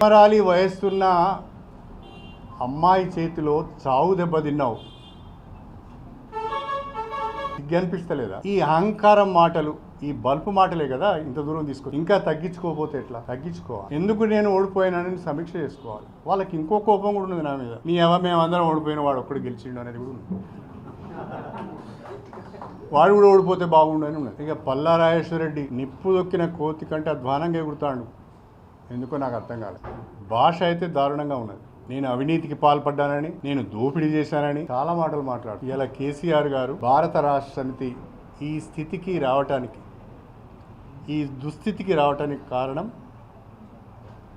మన్మరాలి వయస్సున్న అమ్మాయి చేతిలో చావు దెబ్బ తిన్నావు, అనిపిస్తలేదా? ఈ అహంకారం మాటలు, ఈ బల్పు మాటలే కదా ఇంత దూరం తీసుకో. ఇంకా తగ్గించుకోకపోతే ఎట్లా? తగ్గించుకోవాలి. ఎందుకు నేను ఓడిపోయినానని సమీక్ష చేసుకోవాలి. వాళ్ళకి ఇంకో కోపం కూడా ఉంది నా మీద. మేమందరం ఓడిపోయిన వాడు ఒక్కడు గెలిచిండు అనేది కూడా ఉంది. వాడు కూడా ఓడిపోతే బాగుండు అని ఉన్నది. ఇక పల్లా రాజేశ్వరరెడ్డి నిప్పు దొక్కిన కోతి కంటే అధ్వానంగా ఎగురుతాడు. ఎందుకో నాకు అర్థం కాలేదు. భాష అయితే దారుణంగా ఉన్నది. నేను అవినీతికి పాల్పడ్డానని, నేను దోపిడీ చేశానని చాలా మాటలు మాట్లాడు. ఇలా కేసీఆర్ గారు భారత రాష్ట్ర సమితి ఈ స్థితికి రావటానికి, ఈ దుస్థితికి రావటానికి కారణం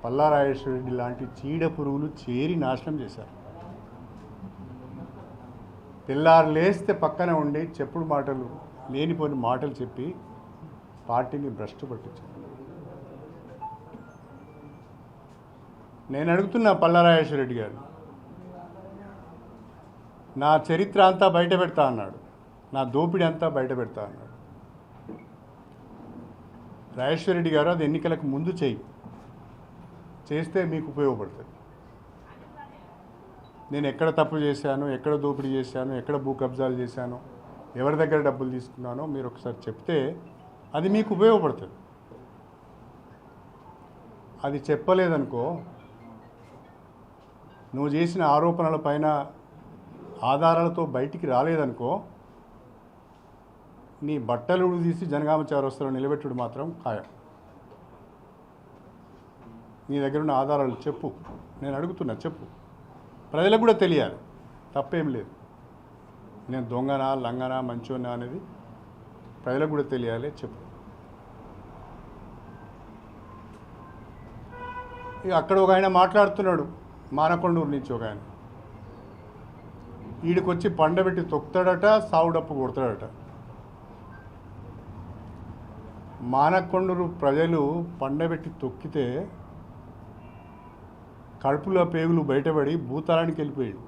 పల్లా రాజేశ్వరరెడ్డి లాంటి చీడ పురుగులు చేరి నాశనం చేశారు. తెల్లారు లేస్తే పక్కన ఉండి చెప్పుడు మాటలు, లేనిపోని మాటలు చెప్పి పార్టీని భ్రష్టు పట్టించారు. నేను అడుగుతున్నా పల్లా రాజేశ్వరరెడ్డి గారు, నా చరిత్ర అంతా బయట పెడతా అన్నాడు, నా దోపిడీ అంతా బయట పెడతా అన్నాడు. రాజేశ్వరరెడ్డి గారు అది ఎన్నికలకు ముందు చేస్తే మీకు ఉపయోగపడుతుంది. నేను ఎక్కడ తప్పు చేశాను, ఎక్కడ దోపిడీ చేశాను, ఎక్కడ భూ కబ్జాలు చేశాను, ఎవరి దగ్గర డబ్బులు తీసుకున్నానో మీరు ఒకసారి చెప్తే అది మీకు ఉపయోగపడుతుంది. అది చెప్పలేదనుకో, నువ్వు చేసిన ఆరోపణల పైన ఆధారాలతో బయటికి రాలేదనుకో, నీ బట్టలు తీసి జనగామ చౌరస్తాలో నిలబెట్టుడు మాత్రం ఖాయం. నీ దగ్గర ఉన్న ఆధారాలు చెప్పు. నేను అడుగుతున్నా, చెప్పు. ప్రజలకు కూడా తెలియాలి, తప్పేం లేదు. నేను దొంగనా, లంగనా, మంచోనా అనేది ప్రజలకు కూడా తెలియాలి, చెప్పు. ఇక అక్కడ ఒక ఆయన మాట్లాడుతున్నాడు, మానకొండూరు నుంచి ఒక ఆయన. వీడికొచ్చి పండబెట్టి తొక్కుతాడట, సావుడప్పు కొడతాడట. మానకొండూరు ప్రజలు పండబెట్టి తొక్కితే కడుపులో పేగులు బయటపడి భూతాళానికి వెళ్ళిపోయాడు.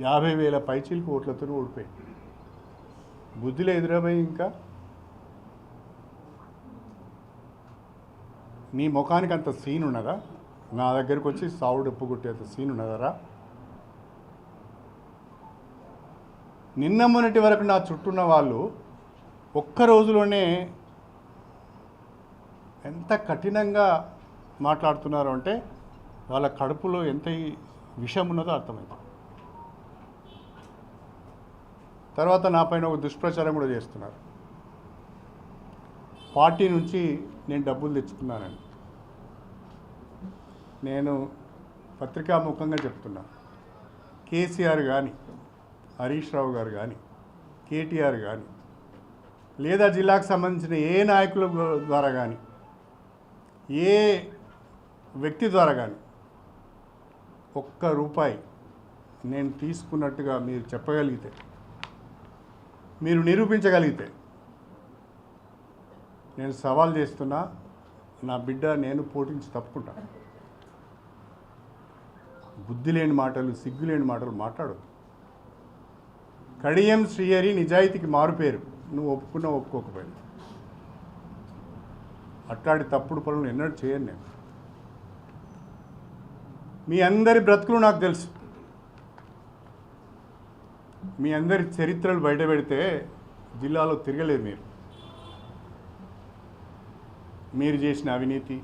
50,000 పైచీలకు ఓట్లతో ఓడిపోయాడు. బుద్ధిలో ఎదురపోయి ఇంకా నీ ముఖానికి అంత సీన్ ఉన్నదా? నా దగ్గరికి వచ్చి సావుడు ఎప్పు కొట్టేంత సీన్ ఉన్నదరా? నిన్న మొన్నటి వరకు నా చుట్టూన్న వాళ్ళు ఒక్క రోజులోనే ఎంత కఠినంగా మాట్లాడుతున్నారు అంటే వాళ్ళ కడుపులో ఎంత విషం ఉన్నదో అర్థమైంది. తర్వాత నా పైన ఒక దుష్ప్రచారం కూడా చేస్తున్నారు. పార్టీ నుంచి నేను డబ్బులు తెచ్చుకున్నానని. నేను పత్రికాముఖంగా చెప్తున్నా, కేసీఆర్ కానీ, హరీష్ రావు గారు కానీ, కేటీఆర్ కానీ, లేదా జిల్లాకు సంబంధించిన ఏ నాయకుల ద్వారా కానీ, ఏ వ్యక్తి ద్వారా కానీ ఒక్క రూపాయి నేను తీసుకున్నట్టుగా మీరు చెప్పగలిగితే, మీరు నిరూపించగలిగితే, నేను సవాల్ చేస్తున్నా, నా బిడ్డ నేను పోటీంచి తప్పుకుంటా. బుద్ధి లేని మాటలు, సిగ్గు లేని మాటలు మాట్లాడు. కడియం శ్రీహరి నిజాయితీకి మారుపేరు. నువ్వు ఒప్పుకున్నా ఒప్పుకోకపోయినా అట్లాంటి తప్పుడు పనులు ఎన్నడూ చేయను నేను. మీ అందరి బ్రతుకులు నాకు తెలుసు. మీ అందరి చరిత్రలు బయట పెడితే జిల్లాలో తిరగలేదు మీరు. మీరు చేసిన అవినీతి,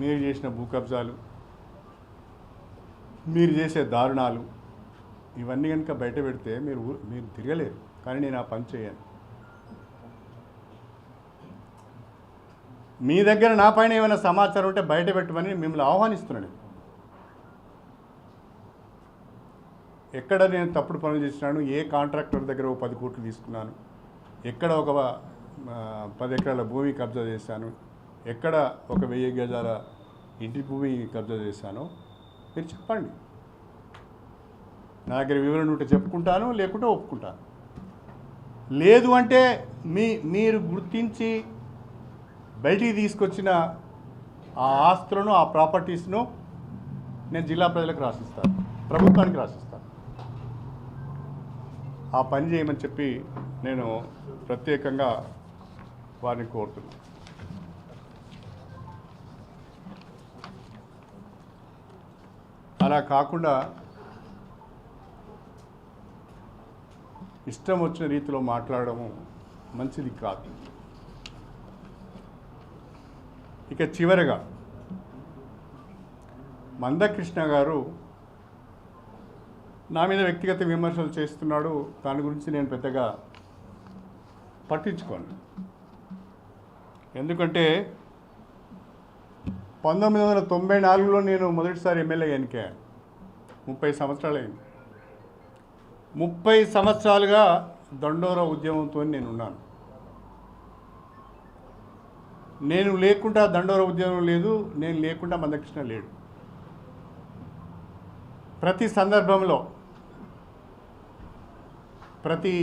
మీరు చేసిన భూ కబ్జాలు, మీరు చేసే దారుణాలు, ఇవన్నీ కనుక బయట పెడితే మీరు తిరగలేరు. కానీ నేను ఆ పని చేయను. మీ దగ్గర నా పైన ఏమైనా సమాచారం ఉంటే బయట పెట్టమని మిమ్మల్ని ఆహ్వానిస్తున్నాను. ఎక్కడ నేను తప్పుడు పనులు చేసినాను, ఏ కాంట్రాక్టర్ దగ్గర ఒక 10 కోట్లు తీసుకున్నాను, ఎక్కడ ఒక 10 ఎకరాల భూమి కబ్జా చేశాను, ఎక్కడ ఒక 1000 గజాల ఇంటి భూమి కబ్జా చేశానో మీరు చెప్పండి. నా దగ్గర వివరణ ఉంటే చెప్పుకుంటాను, లేకుంటే ఒప్పుకుంటాను. లేదు అంటే మీరు గుర్తించి బయటికి తీసుకొచ్చిన ఆ ఆస్తులను, ఆ ప్రాపర్టీస్ను నేను జిల్లా ప్రజలకు రాసిస్తాను, ప్రభుత్వానికి రాసిస్తాను. ఆ పని చేయమని చెప్పి నేను ప్రత్యేకంగా వారిని కోరుతున్నాను. అలా కాకుండా ఇష్టం వచ్చిన రీతిలో మాట్లాడము మంచిది కాదు. ఇక చివరగా మందకృష్ణ గారు నా మీద వ్యక్తిగత విమర్శలు చేస్తున్నాడు. దాని గురించి నేను పెద్దగా పట్టించుకోను. ఎందుకంటే 1994లో నేను మొదటిసారి ఎమ్మెల్యే ఎన్నికయ్యాను. 30 సంవత్సరాలు అయింది. 30 సంవత్సరాలుగా దండోర ఉద్యమంతో నేను ఉన్నాను. నేను లేకుండా దండోర ఉద్యమం లేదు, నేను లేకుండా మందకృష్ణ లేడు. ప్రతి సందర్భంలో, ప్రతి